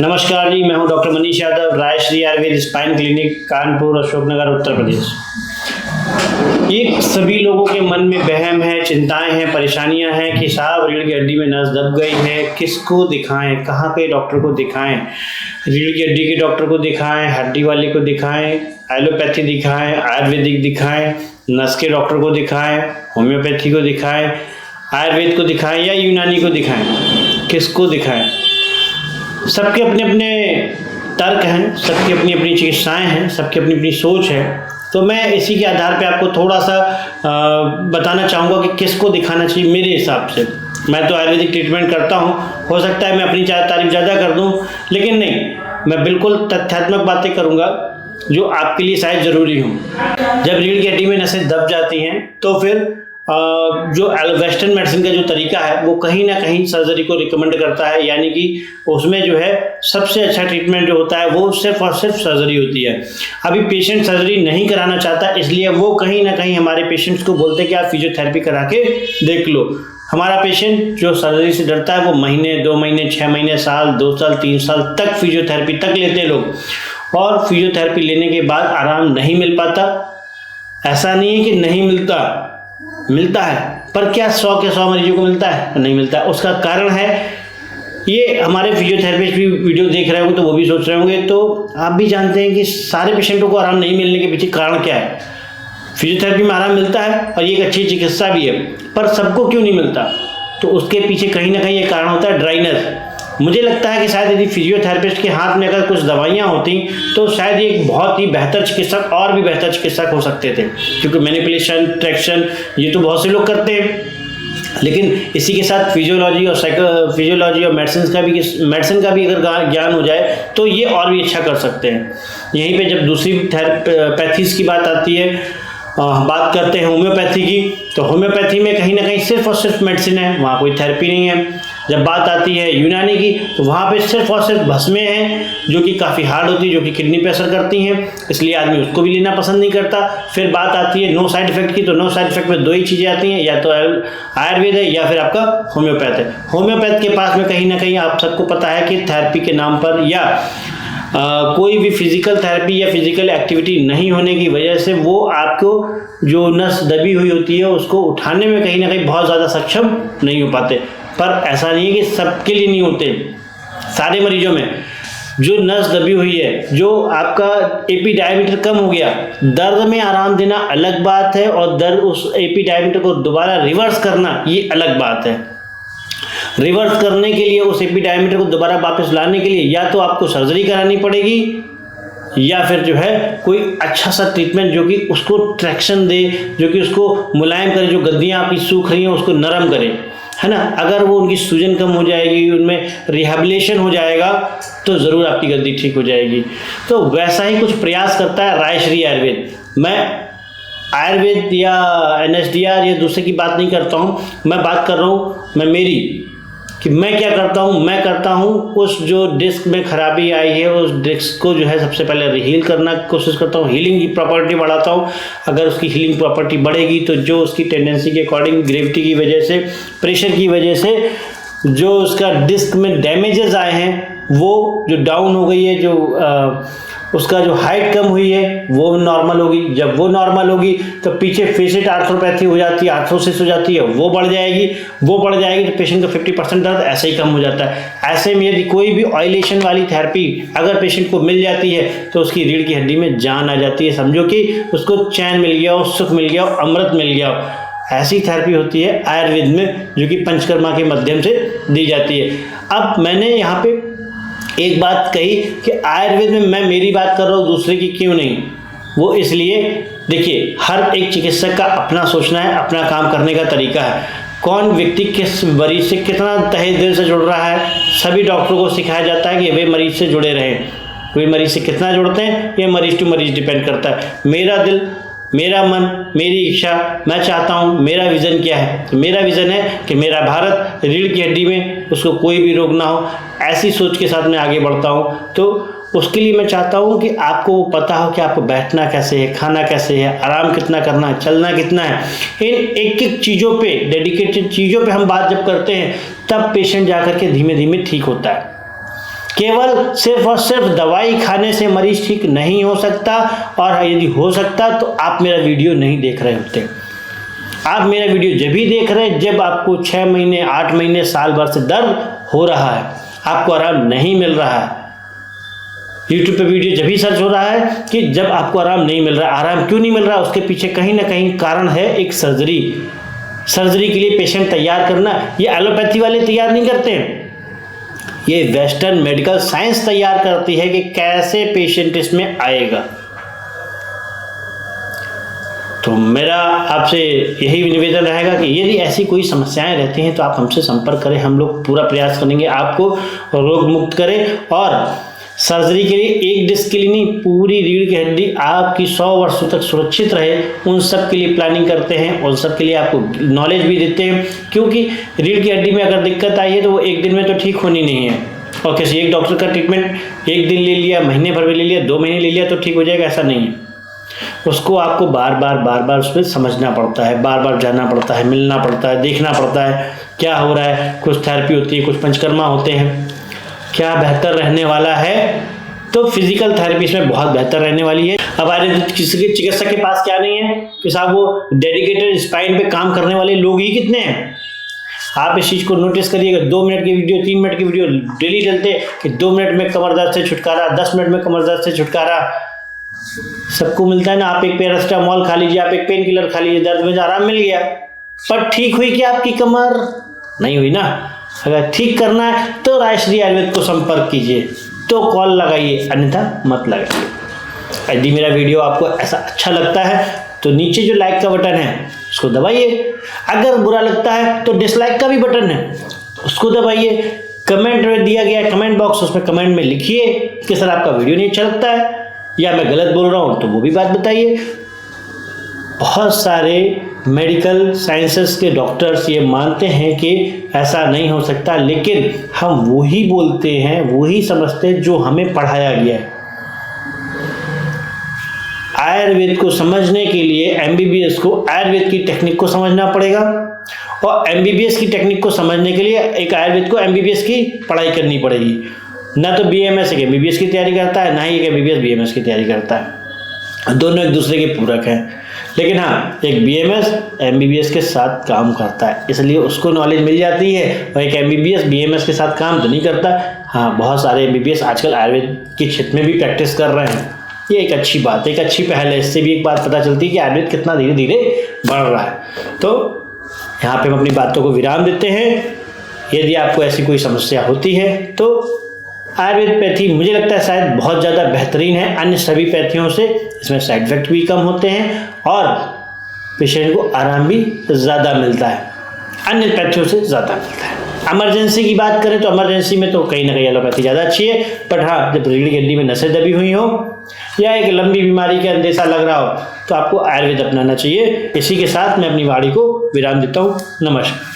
नमस्कार जी, मैं हूं doctor Manish Yadav, Rayshri Ayurveda spine clinic, Kanpur, Ashoknagar, Uttar Pradesh. ये सभी लोगों के मन में वहम है, चिंताएं हैं, परेशानियां हैं कि साहब रीढ़ की हड्डी में नस दब गई है, किसको दिखाएं, कहाँ के डॉक्टर को दिखाएं। रीढ़ की हड्डी के डॉक्टर को दिखाएं, हड्डी वाले को दिखाएं, एलोपैथी दिखाएं, आयुर्वेदिक दिखाएं, नस के डॉक्टर को दिखाएं, होम्योपैथी को दिखाएं, आयुर्वेद को दिखाएं या यूनानी को दिखाएं, किसको दिखाएं। सबके अपने अपने तर्क हैं, सबकी अपनी अपनी चिकित्साएं हैं, सबकी अपनी अपनी सोच है। तो मैं इसी के आधार पे आपको थोड़ा सा बताना चाहूँगा कि किसको दिखाना चाहिए। मेरे हिसाब से मैं तो आयुर्वेदिक ट्रीटमेंट करता हूँ, हो सकता है मैं अपनी तारीफ ज़्यादा कर दूँ, लेकिन नहीं, मैं बिल्कुल तथ्यात्मक बातें करूँगा जो आपके लिए शायद ज़रूरी हो। जब रीढ़ की हड्डी में नसें दब जाती हैं तो फिर जो वेस्टर्न मेडिसिन का जो तरीका है वो कहीं ना कहीं सर्जरी को रिकमेंड करता है, यानी कि उसमें जो है सबसे अच्छा ट्रीटमेंट जो होता है वो सिर्फ और सिर्फ सर्जरी होती है। अभी पेशेंट सर्जरी नहीं कराना चाहता, इसलिए वो कहीं ना कहीं हमारे पेशेंट्स को बोलते हैं कि आप फिजियोथेरेपी करा के देख लो। हमारा पेशेंट जो सर्जरी से डरता है वो महीने, 2 महीने, 6 महीने, साल, 2 साल, 3 साल तक फिजियोथेरेपी तक लेते हैं लोग, और फिजियोथेरेपी लेने के बाद आराम नहीं मिल पाता। ऐसा नहीं है कि नहीं मिलता है, पर क्या 100 के 100 मरीजों को मिलता है? नहीं मिलता है। उसका कारण है, ये हमारे फिजियोथेरेपिस्ट भी वीडियो देख रहे होंगे तो वो भी सोच रहे होंगे, तो आप भी जानते हैं कि सारे पेशेंटों को आराम नहीं मिलने के पीछे कारण क्या है। फिजियोथेरेपी में आराम मिलता है और ये एक अच्छी चिकित्सा भी है, पर सबको क्यों नहीं मिलता? तो उसके पीछे कहीं ना कहीं ये कारण होता है ड्राइनेस। मुझे लगता है कि शायद यदि फिजियोथेरेपिस्ट के हाथ में अगर कुछ दवाइयाँ होती तो शायद ये एक बहुत ही बेहतर चिकित्सक और भी बेहतर चिकित्सक हो सकते थे, क्योंकि मैनिपुलेशन, ट्रैक्शन ये तो बहुत से लोग करते हैं, लेकिन इसी के साथ फिजियोलॉजी और मेडिसिन का भी अगर ज्ञान हो जाए तो ये और भी अच्छा कर सकते हैं। यहीं पे जब दूसरी पैथीज की बात आती है, बात करते हैं होम्योपैथी की, तो होम्योपैथी में कहीं ना कहीं सिर्फ और सिर्फ मेडिसिन है, वहाँ कोई थेरेपी नहीं है। जब बात आती है यूनानी की तो वहाँ पे सिर्फ और सिर्फ भस्में हैं जो कि काफ़ी हार्ड होती है, जो कि किडनी पे असर करती हैं, इसलिए आदमी उसको भी लेना पसंद नहीं करता। फिर बात आती है नो साइड इफेक्ट की, तो नो साइड इफेक्ट में 2 ही चीज़ें आती हैं, या तो आयुर्वेद है या फिर आपका होम्योपैथ है। होम्योपैथ के पास में कहीं ना कहीं आप सबको पता है कि थेरेपी के नाम पर या कोई भी फिजिकल थेरेपी या फिजिकल एक्टिविटी नहीं होने की वजह से वो आपको जो नस दबी हुई होती है उसको उठाने में कहीं ना कहीं बहुत ज़्यादा सक्षम नहीं हो पाते। पर ऐसा नहीं है कि सबके लिए नहीं होते। सारे मरीजों में जो नस दबी हुई है, जो आपका एपी डायमीटर कम हो गया, दर्द में आराम देना अलग बात है, और दर्द उस एपी डायमीटर को दोबारा रिवर्स करना ये अलग बात है। रिवर्स करने के लिए, उस एपी डायमीटर को दोबारा वापस लाने के लिए या तो आपको सर्जरी करानी पड़ेगी या फिर जो है कोई अच्छा सा ट्रीटमेंट जो कि उसको ट्रैक्शन दे, जो कि उसको मुलायम करे, जो गद्दियाँ आपकी सूख रही हैं उसको नरम करे, है ना। अगर वो उनकी सूजन कम हो जाएगी, उनमें रिहेबिलिटेशन हो जाएगा तो ज़रूर आपकी गद्दी ठीक हो जाएगी। तो वैसा ही कुछ प्रयास करता है रायश्री आयुर्वेद। मैं आयुर्वेद या NSDR या दूसरे की बात नहीं करता हूँ, मैं बात कर रहा हूँ कि मैं क्या करता हूँ। मैं करता हूँ उस जो डिस्क में खराबी आई है उस डिस्क को जो है सबसे पहले रीहील करना कोशिश करता हूँ, हीलिंग की प्रॉपर्टी बढ़ाता हूँ। अगर उसकी हीलिंग प्रॉपर्टी बढ़ेगी तो जो उसकी टेंडेंसी के अकॉर्डिंग, ग्रेविटी की वजह से, प्रेशर की वजह से जो उसका डिस्क में डैमेजेस आए हैं वो जो डाउन हो गई है, जो उसका जो हाइट कम हुई है वो नॉर्मल होगी। जब वो नॉर्मल होगी तो पीछे फेसिट आर्थ्रोपैथी हो जाती है, आर्थ्रोसिस हो जाती है, वो बढ़ जाएगी तो पेशेंट का 50% दर्द ऐसे ही कम हो जाता है। ऐसे में यदि कोई भी ऑयलेशन वाली थेरेपी अगर पेशेंट को मिल जाती है तो उसकी रीढ़ की हड्डी में जान आ जाती है। समझो कि उसको चैन मिल गया हो, सुख मिल गया हो, अमृत मिल गया हो। ऐसी थेरेपी होती है आयुर्वेद में, जो कि पंचकर्मा के माध्यम से दी जाती है। अब मैंने यहाँ पे एक बात कही कि आयुर्वेद में मैं मेरी बात कर रहा हूँ, दूसरे की क्यों नहीं। वो इसलिए, देखिए, हर एक चिकित्सक का अपना सोचना है, अपना काम करने का तरीका है। कौन व्यक्ति किस मरीज से कितना तहे दिल से जुड़ रहा है, सभी डॉक्टरों को सिखाया जाता है कि वे मरीज से जुड़े रहें। वे मरीज से कितना जुड़ते हैं ये मरीज टू मरीज डिपेंड करता है। मेरा दिल, मेरा मन, मेरी इच्छा, मैं चाहता हूँ, मेरा विज़न क्या है? तो मेरा विज़न है कि मेरा भारत रीढ़ की हड्डी में उसको कोई भी रोग ना हो। ऐसी सोच के साथ मैं आगे बढ़ता हूँ। तो उसके लिए मैं चाहता हूँ कि आपको वो पता हो कि आपको बैठना कैसे है, खाना कैसे है, आराम कितना करना है, चलना कितना है। इन एक एक चीज़ों पे, डेडिकेटेड चीज़ों पे हम बात जब करते हैं तब पेशेंट जाकर के धीमे धीमे ठीक होता है। केवल सिर्फ और सिर्फ दवाई खाने से मरीज ठीक नहीं हो सकता, और यदि हो सकता तो आप मेरा वीडियो नहीं देख रहे होते। आप मेरा वीडियो जब भी देख रहे हैं जब आपको 6 महीने, 8 महीने, साल भर से दर्द हो रहा है, आपको आराम नहीं मिल रहा है। यूट्यूब पे वीडियो जब भी सर्च हो रहा है कि जब आपको आराम नहीं मिल रहा है। आराम क्यों नहीं मिल रहा है? उसके पीछे कहीं ना कहीं कारण है एक सर्जरी। सर्जरी के लिए पेशेंट तैयार करना, ये एलोपैथी वाले तैयार नहीं करते हैं, ये वेस्टर्न मेडिकल साइंस तैयार करती है कि कैसे पेशेंट इसमें आएगा। तो मेरा आपसे यही निवेदन रहेगा कि यदि ऐसी कोई समस्याएं रहती हैं तो आप हमसे संपर्क करें। हम लोग पूरा प्रयास करेंगे आपको रोग मुक्त करें, और सर्जरी के लिए एक डिस्क के लिए नहीं, पूरी रीढ़ की हड्डी आपकी 100 वर्षों तक सुरक्षित रहे, उन सब के लिए प्लानिंग करते हैं, उन सब के लिए आपको नॉलेज भी देते हैं। क्योंकि रीढ़ की हड्डी में अगर दिक्कत आई है तो वो एक दिन में तो ठीक होनी नहीं है, और किसी एक डॉक्टर का ट्रीटमेंट एक दिन ले लिया, महीने भर में ले लिया, 2 महीने ले लिया तो ठीक हो जाएगा, ऐसा नहीं है। उसको आपको बार बार उसमें समझना पड़ता है, बार बार जाना पड़ता है, मिलना पड़ता है, देखना पड़ता है क्या हो रहा है। कुछ थेरेपी होती है, कुछ पंचकर्मा होते हैं, क्या बेहतर रहने वाला है। तो फिजिकल थेरेपी इसमें बहुत बेहतर रहने वाली है। अब आयुर्वेद किसी के चिकित्सक के पास क्या नहीं है कि साहब वो डेडिकेटेड स्पाइन पे काम करने वाले लोग ही कितने हैं। आप इस चीज़ को नोटिस करिएगा, 2 मिनट की वीडियो, 3 मिनट की वीडियो डेली डलते कि 2 मिनट में कमर दर्द से छुटकारा, 10 मिनट में कमर दर्द से छुटकारा। सबको मिलता है ना। आप एक पैरास्टामोल खा लीजिए, आप एक पेन किलर खा लीजिए, दर्द में आराम मिल गया, पर ठीक हुई क्या आपकी कमर? नहीं हुई ना। अगर ठीक करना है तो राजश्री आयुर्वेद को संपर्क कीजिए, तो कॉल लगाइए, अन्यथा मत लगाइए। यदि मेरा वीडियो आपको ऐसा अच्छा लगता है तो नीचे जो लाइक का बटन है उसको दबाइए। अगर बुरा लगता है तो डिसलाइक का भी बटन है, उसको दबाइए। कमेंट में दिया गया कमेंट बॉक्स, उसमें कमेंट में लिखिए कि सर आपका वीडियो नहीं अच्छा लगता है या मैं गलत बोल रहा हूँ, तो वो भी बात बताइए। बहुत सारे मेडिकल साइंसेस के डॉक्टर्स ये मानते हैं कि ऐसा नहीं हो सकता, लेकिन हम वही बोलते हैं, वही समझते हैं जो हमें पढ़ाया गया है। आयुर्वेद को समझने के लिए एमबीबीएस को आयुर्वेद की टेक्निक को समझना पड़ेगा, और एमबीबीएस की टेक्निक को समझने के लिए एक आयुर्वेद को एमबीबीएस की पढ़ाई करनी पड़ेगी। ना तो बीएमएस एक एमबीबीएस की तैयारी करता है, ना ही एक एमबीबीएस बीएमएस की तैयारी करता है। दोनों एक दूसरे के पूरक हैं। लेकिन हाँ, एक बीएमएस एमबीबीएस के साथ काम करता है, इसलिए उसको नॉलेज मिल जाती है, और एक एमबीबीएस बीएमएस के साथ काम तो नहीं करता। हाँ, बहुत सारे एमबीबीएस आजकल आयुर्वेद के क्षेत्र में भी प्रैक्टिस कर रहे हैं। ये एक अच्छी बात है, एक अच्छी पहल है। इससे भी एक बात पता चलती है कि आयुर्वेद कितना धीरे धीरे बढ़ रहा है। तो यहाँ पे हम अपनी बातों को विराम देते हैं। यदि आपको ऐसी कोई समस्या होती है तो आयुर्वेद पैथी मुझे लगता है शायद बहुत ज़्यादा बेहतरीन है अन्य सभी पैथियों से। इसमें साइड इफेक्ट भी कम होते हैं और पेशेंट को आराम भी ज़्यादा मिलता है, अन्य पैथियों से ज़्यादा मिलता है। इमरजेंसी की बात करें तो इमरजेंसी में तो कहीं ना कहीं एलोपैथी ज़्यादा अच्छी है, बट हाँ, जब रीढ़ की हड्डी में नसें दबी हुई हो या एक लंबी बीमारी का अंदेशा लग रहा हो तो आपको आयुर्वेद अपनाना चाहिए। इसी के साथ मैं अपनी वाणी को विराम देता हूँ। नमस्कार।